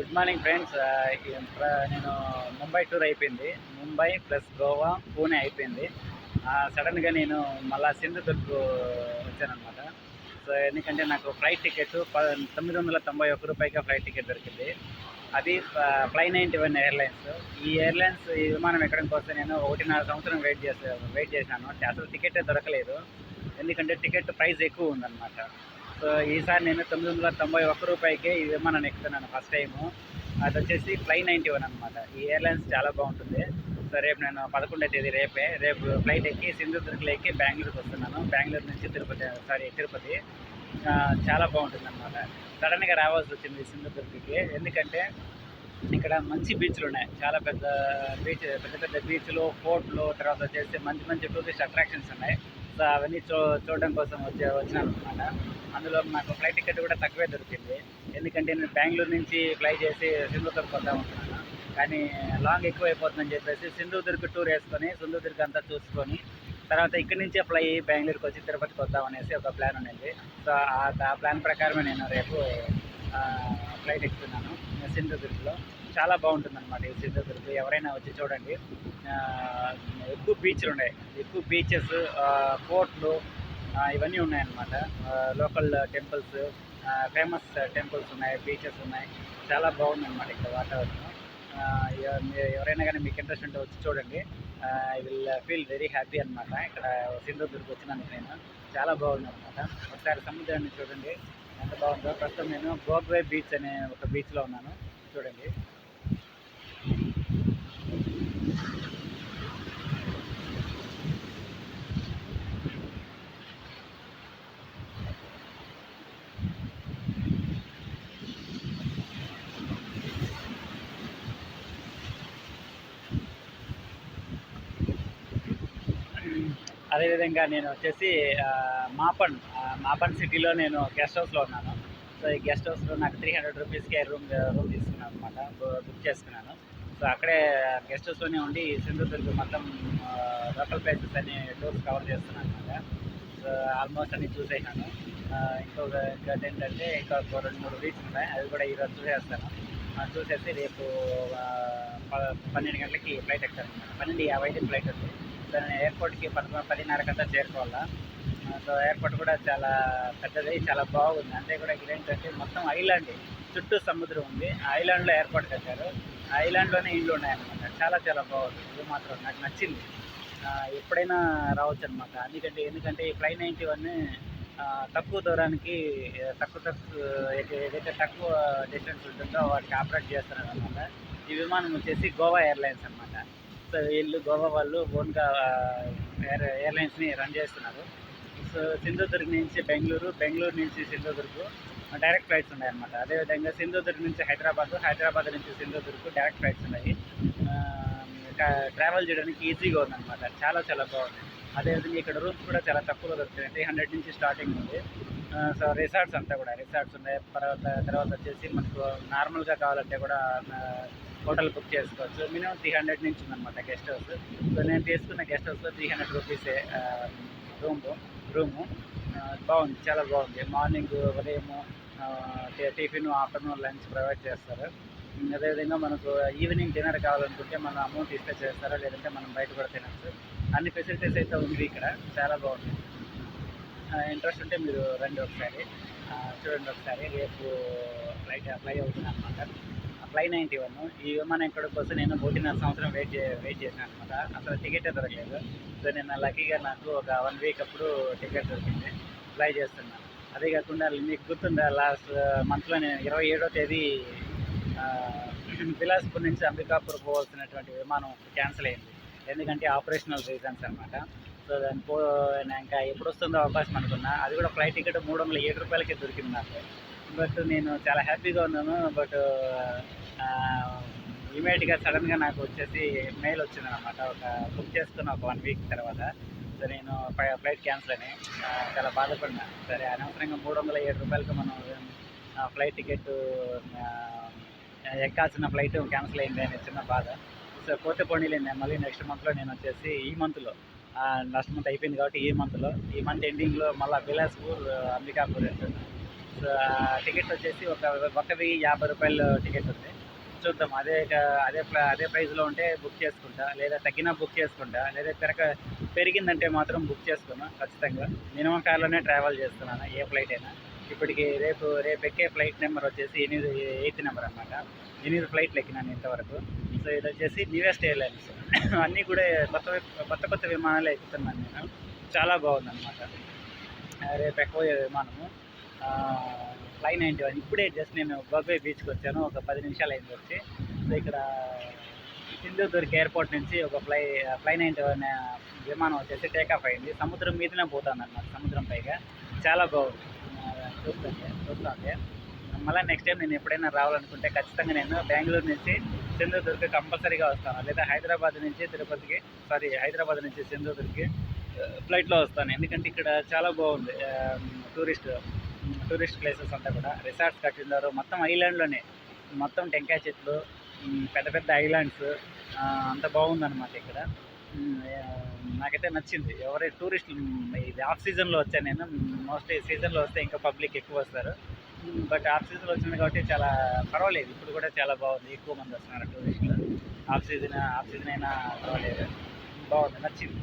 Good morning friends. నేను Mumbai tour అయిపోయింది. Mumbai plus Goa, Pune అయిపోయింది. సడన్గా నేను మళ్ళీ సింధుదుర్గ్ వచ్చానమాట. సో ఎందుకంటే నాకు ఫ్లైట్ టికెట్ రూ. 991 ఫ్లైట్ టికెట్ దొరికింది. అది Fly91 ఎయిర్లైన్స్. ఈ ఎయిర్లైన్స్ ఈ విమానం ఎక్కడం కోసం నేను 1.5 సంవత్సరం వెయిట్ చేశాను. అసలు టికెటే దొరకలేదు. ఎందుకంటే టికెట్ ప్రైస్ ఎక్కువ ఉందన్నమాట. సో ఈసారి నేను రూ. 991 ఈ విమానాన్ని ఎక్కుతున్నాను ఫస్ట్ టైము. అది వచ్చేసి Fly91 అనమాట. ఈ ఎయిర్లైన్స్ చాలా బాగుంటుంది. సో రేపు నేను 11వ తేదీ రేపు ఫ్లైట్ ఎక్కి సింధుదుర్గ్లో ఎక్కి బెంగళూరుకి వస్తున్నాను. బెంగళూరు నుంచి తిరుపతి. చాలా బాగుంటుంది అనమాట. సడన్గా రావాల్సి వచ్చింది సింధుదుర్గ్కి. ఎందుకంటే ఇక్కడ మంచి బీచ్లు ఉన్నాయి. చాలా పెద్ద బీచ్లు, ఫోర్ట్లు, తర్వాత వచ్చేసి మంచి టూరిస్ట్ అట్రాక్షన్స్ ఉన్నాయి. సో అవన్నీ చూడడం కోసం వచ్చినాను అనమాట. అందులో నాకు ఫ్లైట్ టికెట్ కూడా తక్కువే దొరికింది. ఎందుకంటే నేను బెంగళూరు నుంచి ఫ్లై చేసి సింధుదుర్గ్ వద్దాం అనుకున్నాను. కానీ లాంగ్ ఎక్కువ అయిపోతుందని చెప్పేసి సింధుదుర్గ్ టూర్ వేసుకొని సింధుదుర్గ్ అంతా చూసుకొని తర్వాత ఇక్కడి నుంచే ఫ్లై బెంగళూరుకి వచ్చి తిరుపతికి వద్దాం అనేసి ఒక ప్లాన్ ఉండేది. సో ఆ ప్లాన్ ప్రకారమే నేను రేపు ఫ్లైట్ ఎక్కుతున్నాను సింధుదుర్గ్లో. చాలా బాగుంటుందన్నమాట ఈ సింధుదుర్గ్. ఎవరైనా వచ్చి చూడండి. ఎక్కువ బీచ్లు ఉన్నాయి. ఎక్కువ బీచెస్, పోర్ట్లు ఇవన్నీ ఉన్నాయన్నమాట. లోకల్ టెంపుల్స్, ఫేమస్ టెంపుల్స్ ఉన్నాయి, బీచెస్ ఉన్నాయి. చాలా బాగుందన్నమాట ఇక్కడ వాతావరణం. ఎవరైనా కానీ మీకు ఇంట్రెస్ట్ ఉంటే వచ్చి చూడండి. I will feel very happy అనమాట. ఇక్కడ సింధుదుర్గ్ వచ్చినందుకు నేను చాలా బాగుందన్నమాట. ఒకసారి సముద్రాన్ని చూడండి ఎంత బాగుందో. ప్రస్తుతం నేను గోగ్వే బీచ్ అనే ఒక బీచ్లో ఉన్నాను. చూడండి. అదేవిధంగా నేను వచ్చేసి మాపన్ సిటీలో నేను గెస్ట్ హౌస్లో ఉన్నాను. సో ఈ గెస్ట్ హౌస్లో నాకు ₹300కే రూమ్ తీసుకున్నాను అనమాట. బుక్ చేసుకున్నాను. సో అక్కడే గెస్ట్ హౌస్లోనే ఉండి సింధుదుర్గ్ మొత్తం లోకల్ ప్లేసెస్ అన్ని టూర్స్ కవర్ చేస్తున్నాను అనమాట. సో ఆల్మోస్ట్ అన్ని చూసేసాను. ఇంకోటి ఏంటంటే ఇంకా 2-3 బీచ్లు ఉన్నాయి. అవి కూడా ఈరోజు చూసేస్తాను. చూసేసి రేపు 12 గంటలకి ఫ్లైట్ ఎక్కుతాను అనమాట. 12:50 ఫ్లైట్ ఉంది. సో నేను ఎయిర్పోర్ట్కి 10:30 చేరుకోవాలా. సో ఎయిర్పోర్ట్ కూడా చాలా పెద్దది, చాలా బాగుంది. అంటే కూడా ఇక్కడ ఏంటంటే మొత్తం ఐలాండ్, చుట్టూ సముద్రం ఉంది. ఐలాండ్లో ఎయిర్పోర్ట్ కట్టారు. ఐలాండ్లోనే ఇండ్లు ఉన్నాయన్నమాట. చాలా బాగుంది. ఇది మాత్రం నాకు నచ్చింది. ఎప్పుడైనా రావచ్చు అనమాట. ఎందుకంటే ఈ Fly91 తక్కువ దూరానికి ఏదైతే తక్కువ డిస్టెన్స్ ఉంటుందో వాటికి ఆపరేట్ చేస్తున్నారు అనమాట. ఈ విమానం వచ్చేసి గోవా ఎయిర్లైన్స్ అనమాట. సో వీళ్ళు గోవా వాళ్ళు ఓన్గా ఎయిర్లైన్స్ని రన్ చేస్తున్నారు. సో సింధుదుర్గ్ నుంచి బెంగళూరు నుంచి సింధుదుర్గ్ డైరెక్ట్ ఫ్లైట్స్ ఉన్నాయన్నమాట. అదేవిధంగా సింధుదుర్గ్ నుంచి హైదరాబాద్ నుంచి సింధుదుర్గ్ డైరెక్ట్ ఫ్లైట్స్ ఉన్నాయి. ట్రావెల్ చేయడానికి ఈజీగా ఉందన్నమాట. చాలా బాగుంది. అదేవిధంగా ఇక్కడ రూమ్స్ కూడా చాలా తక్కువలో దొరుకుతాయి. 300 నుంచి స్టార్టింగ్ ఉంది. సో రిసార్ట్స్ ఉన్నాయి. తర్వాత వచ్చేసి మనకు నార్మల్గా కావాలంటే కూడా హోటల్ బుక్ చేసుకోవచ్చు. మినిమం 300 నుంచి ఉందన్నమాట గెస్ట్ హౌస్. సో నేను తీసుకున్న గెస్ట్ హౌస్లో ₹300 రూము. బాగుంది, చాలా బాగుంది. మార్నింగ్ ఉదయము టిఫిన్, ఆఫ్టర్నూన్ లంచ్ ప్రొవైడ్ చేస్తారు. అదేవిధంగా మనకు ఈవినింగ్ డిన్నర్ కావాలనుకుంటే మనం అమౌంట్ ఇస్తే చేస్తారు, లేదంటే మనం బయట కూడా తినచ్చు. అన్ని ఫెసిలిటీస్ అయితే ఉంది ఇక్కడ. చాలా బాగుంది. ఇంట్రెస్ట్ ఉంటే మీరు రండి ఒకసారి, చూడండి ఒకసారి. రేపు ఫ్లై అవుతుంది అనమాట. Fly91 ఈ విమానం ఎక్కడం కోసం నేను 1.5 సంవత్సరం వెయిట్ చేశాను అనమాట. అసలు టికెటే దొరకలేదు. సో నేను లక్కీగా నాకు ఒక 1 వీక్ అప్పుడు టికెట్ దొరికింది. ఫ్లై చేస్తున్నాను. అదే కాకుండా మీకు గుర్తుందా, లాస్ట్ మంత్లో నేను 27వ తేదీ బిలాస్పూర్ నుంచి అంబికాపూర్ పోవాల్సినటువంటి విమానం క్యాన్సిల్ అయింది. ఎందుకంటే ఆపరేషనల్ రీజన్స్ అనమాట. సో దాన్ని ఇంకా ఎప్పుడు వస్తుందో అవకాశం అనుకున్నా. అది కూడా ఫ్లైట్ టికెట్ ₹307కే దొరికింది నాకు. బట్ నేను చాలా హ్యాపీగా ఉన్నాను. బట్ ఇమీడియట్గా సడన్గా నాకు వచ్చేసి మెయిల్ వచ్చిందనమాట. బుక్ చేసుకున్న ఒక 1 వీక్ తర్వాత. సో నేను ఫ్లైట్ క్యాన్సిల్ అని చాలా బాధపడినా. సరే, అనవసరంగా ₹307కి మనం ఫ్లైట్ టికెట్ ఎక్కాల్సిన ఫ్లైట్ క్యాన్సిల్ అయింది అనే చిన్న బాధ. సో పోతే పోనీలేండి. మళ్ళీ నెక్స్ట్ మంత్లో నేను వచ్చేసి ఈ మంత్లో లాస్ట్ మంత్ అయిపోయింది కాబట్టి ఈ మంత్ ఎండింగ్లో మళ్ళీ బిలాస్పూర్, అంబికాపూర్ వెళ్తున్నాను. సో టికెట్ వచ్చేసి ఒక రూ. 1050 టికెట్ ఉంది. చూద్దాం అదే ప్రైస్లో ఉంటే బుక్ చేసుకుంటా, లేదా తగ్గినా బుక్ చేసుకుంటా, లేదా పెరిగిందంటే మాత్రం బుక్ చేసుకున్నా ఖచ్చితంగా. మినిమం ఫేర్లోనే ట్రావెల్ చేస్తున్నాను ఏ ఫ్లైట్ అయినా. ఇప్పటికి రేపు ఎక్కే ఫ్లైట్ నెంబర్ వచ్చేసి 8th నెంబర్ అనమాట. 8 ఫ్లైట్లు ఎక్కినాను ఇంతవరకు. సో ఇది వచ్చేసి న్యూయెస్ట్ ఎయిర్లైన్స్. అన్నీ కూడా కొత్త విమానాలు ఎక్కుతున్నాను నేను. చాలా బాగుందన్నమాట. రేపు ఎక్కువ విమానము ఫ్లై 91. ఇప్పుడే జస్ట్ నేను గోవే బీచ్కి వచ్చాను, ఒక 10 నిమిషాలు అయింది వచ్చి. సో ఇక్కడ సింధుదుర్గ్ ఎయిర్పోర్ట్ నుంచి ఒక ఫ్లై 91 విమానం వచ్చేసి టేకాఫ్ అయింది. సముద్రం మీదనే పోతుంది అన్నమాట, సముద్రం పైగా. చాలా బాగుంది. చూస్తుంటే మళ్ళీ నెక్స్ట్ టైం నేను ఎప్పుడైనా రావాలనుకుంటే ఖచ్చితంగా నేను బెంగళూరు నుంచి సింధుదుర్గ్ కంపల్సరీగా వస్తాను, లేదా హైదరాబాద్ నుంచి సింధుదుర్గ్కి ఫ్లైట్లో వస్తాను. ఎందుకంటే ఇక్కడ చాలా బాగుంది. టూరిస్ట్ ప్లేసెస్ అంతా కూడా రిసార్ట్స్ కట్టిండారు మొత్తం ఐలాండ్లోనే. మొత్తం టెంకాయ చెట్లు, పెద్ద పెద్ద ఐలాండ్స్, అంత బాగుందన్నమాట ఇక్కడ. నాకైతే నచ్చింది. టూరిస్టులు ఇది ఆఫ్ సీజన్లో వచ్చాను నేను. మోస్ట్లీ సీజన్లో వస్తే ఇంకా పబ్లిక్ ఎక్కువ వస్తారు. బట్ ఆఫ్ సీజన్లో వచ్చింది కాబట్టి చాలా పర్వాలేదు. ఇప్పుడు కూడా చాలా బాగుంది, ఎక్కువ మంది వస్తున్నారు టూరిస్టులు. ఆఫ్ సీజన్ అయినా పర్వాలేదు, బాగుంది, నచ్చింది.